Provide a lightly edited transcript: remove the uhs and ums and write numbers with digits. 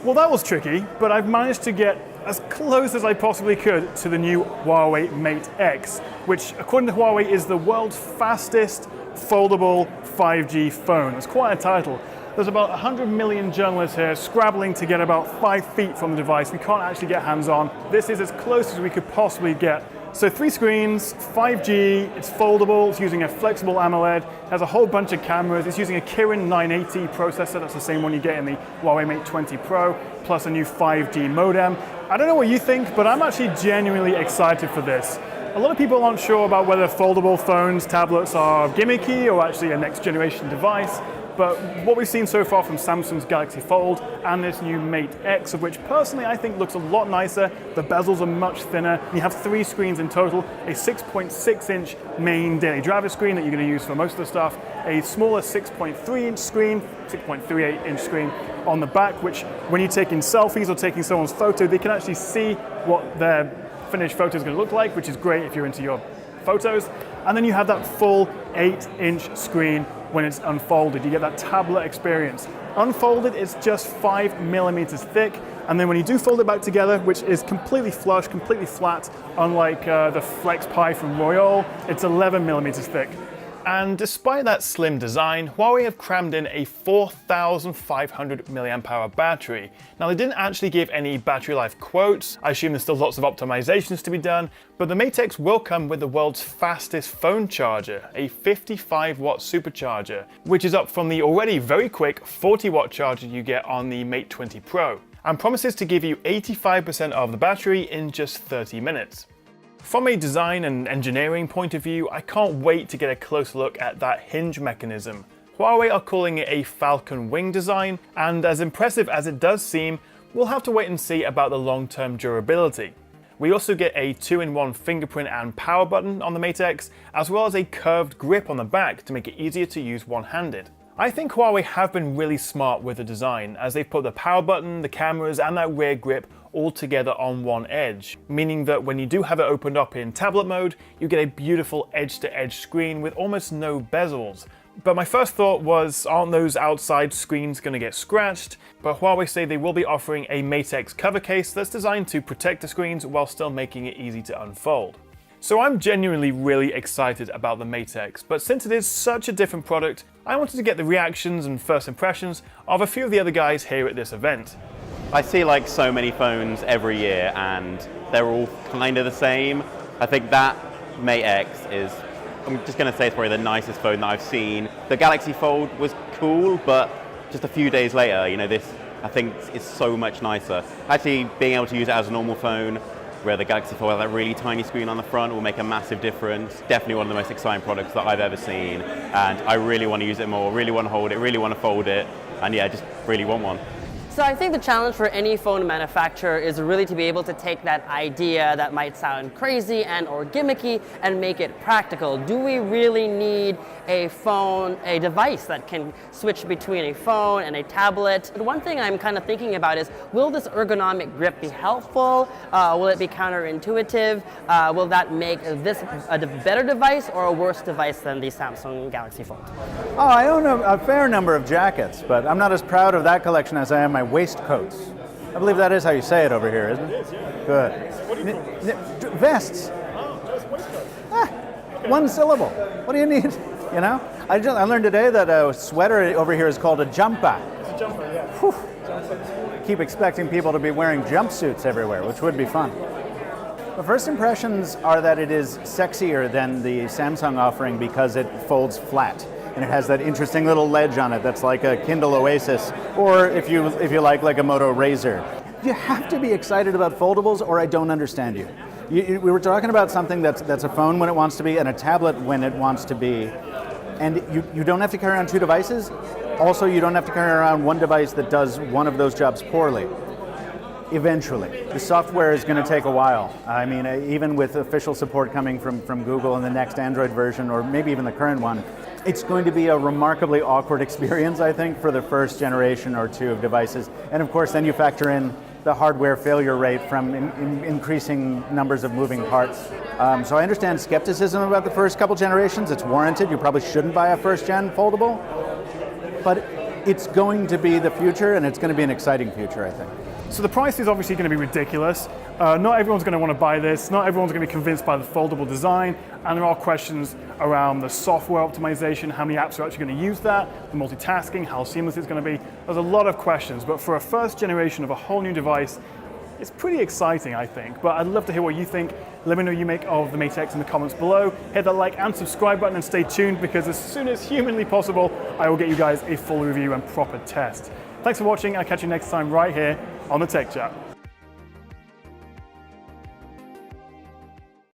Well, that was tricky, but I've managed to get as close as I possibly could to the new Huawei Mate X, which, according to Huawei, is the world's fastest foldable 5G phone. It's quite a title. There's about 100 million journalists here scrabbling to get about 5 feet from the device. We can't actually get hands-on. This is as close as we could possibly get. So 3 screens, 5G, it's foldable, it's using a flexible AMOLED, has a whole bunch of cameras, it's using a Kirin 980 processor, that's the same one you get in the Huawei Mate 20 Pro, plus a new 5G modem. I don't know what you think, but I'm actually genuinely excited for this. A lot of people aren't sure about whether foldable phones, tablets are gimmicky or actually a next generation device. But what we've seen so far from Samsung's Galaxy Fold and this new Mate X, of which personally I think looks a lot nicer, the bezels are much thinner. You have 3 screens in total, a 6.6-inch main daily driver screen that you're going to use for most of the stuff, a smaller 6.3-inch screen, 6.38-inch screen on the back, which when you're taking selfies or taking someone's photo, they can actually see what their finished photo is going to look like, which is great if you're into your photos. And then you have that full 8-inch screen when it's unfolded. You get that tablet experience. Unfolded, it's just 5 millimeters thick, and then when you do fold it back together, which is completely flush, completely flat, unlike the Flex Pi from Royole, it's 11 millimeters thick. And despite that slim design, Huawei have crammed in a 4,500 mAh battery. Now, they didn't actually give any battery life quotes. I assume there's still lots of optimizations to be done, but the Mate X will come with the world's fastest phone charger, a 55-watt supercharger, which is up from the already very quick 40-watt charger you get on the Mate 20 Pro, and promises to give you 85% of the battery in just 30 minutes. From a design and engineering point of view, I can't wait to get a close look at that hinge mechanism. Huawei are calling it a falcon wing design, and as impressive as it does seem, we'll have to wait and see about the long-term durability. We also get a 2-in-1 fingerprint and power button on the Mate X, as well as a curved grip on the back to make it easier to use one-handed. I think Huawei have been really smart with the design, as they've put the power button, the cameras, and that rear grip all together on one edge, meaning that when you do have it opened up in tablet mode, you get a beautiful edge-to-edge screen with almost no bezels. But my first thought was, aren't those outside screens going to get scratched? But Huawei say they will be offering a Mate X cover case that's designed to protect the screens while still making it easy to unfold. So I'm genuinely really excited about the Mate X, but since it is such a different product, I wanted to get the reactions and first impressions of a few of the other guys here at this event. I see like so many phones every year and they're all kind of the same. I think that Mate X is, I'm just going to say it's probably the nicest phone that I've seen. The Galaxy Fold was cool, but just a few days later, you know, this I think is so much nicer. Actually being able to use it as a normal phone, where the Galaxy Fold has that really tiny screen on the front, will make a massive difference. Definitely one of the most exciting products that I've ever seen, and I really want to use it more, really want to hold it, really want to fold it, and yeah, just really want one. So I think the challenge for any phone manufacturer is really to be able to take that idea that might sound crazy and or gimmicky and make it practical. Do we really need a phone, a device that can switch between a phone and a tablet? But one thing I'm kind of thinking about is, will this ergonomic grip be helpful? Will it be counterintuitive? Will that make this a better device or a worse device than the Samsung Galaxy Fold? Oh, I own a fair number of jackets, but I'm not as proud of that collection as I am my waistcoats. I believe that is how you say it over here, isn't it? It is, yeah. Good. Vests. Oh, just waistcoat. One syllable. What do you need? You know? I learned today that a sweater over here is called a jumper. It's a jumper, yeah. Whew. Keep expecting people to be wearing jumpsuits everywhere, which would be fun. The first impressions are that it is sexier than the Samsung offering because it folds flat. And it has that interesting little ledge on it that's like a Kindle Oasis, or if you like a Moto Razr. You have to be excited about foldables, or I don't understand you. We were talking about something that's a phone when it wants to be and a tablet when it wants to be, and you don't have to carry around 2 devices. Also, you don't have to carry around one device that does one of those jobs poorly. Eventually. The software is going to take a while. I mean, even with official support coming from Google in the next Android version, or maybe even the current one, it's going to be a remarkably awkward experience, I think, for the first generation or 2 of devices. And of course, then you factor in the hardware failure rate from increasing numbers of moving parts. So I understand skepticism about the first couple generations. It's warranted. You probably shouldn't buy a first-gen foldable. But it's going to be the future, and it's going to be an exciting future, I think. So the price is obviously going to be ridiculous. Not everyone's going to want to buy this. Not everyone's going to be convinced by the foldable design. And there are questions around the software optimization, how many apps are actually going to use that, the multitasking, how seamless it's going to be. There's a lot of questions. But for a first generation of a whole new device, it's pretty exciting, I think. But I'd love to hear what you think. Let me know what you make of the Mate X in the comments below. Hit that like and subscribe button and stay tuned, because as soon as humanly possible, I will get you guys a full review and proper test. Thanks for watching. I'll catch you next time right here on the Tech Chat.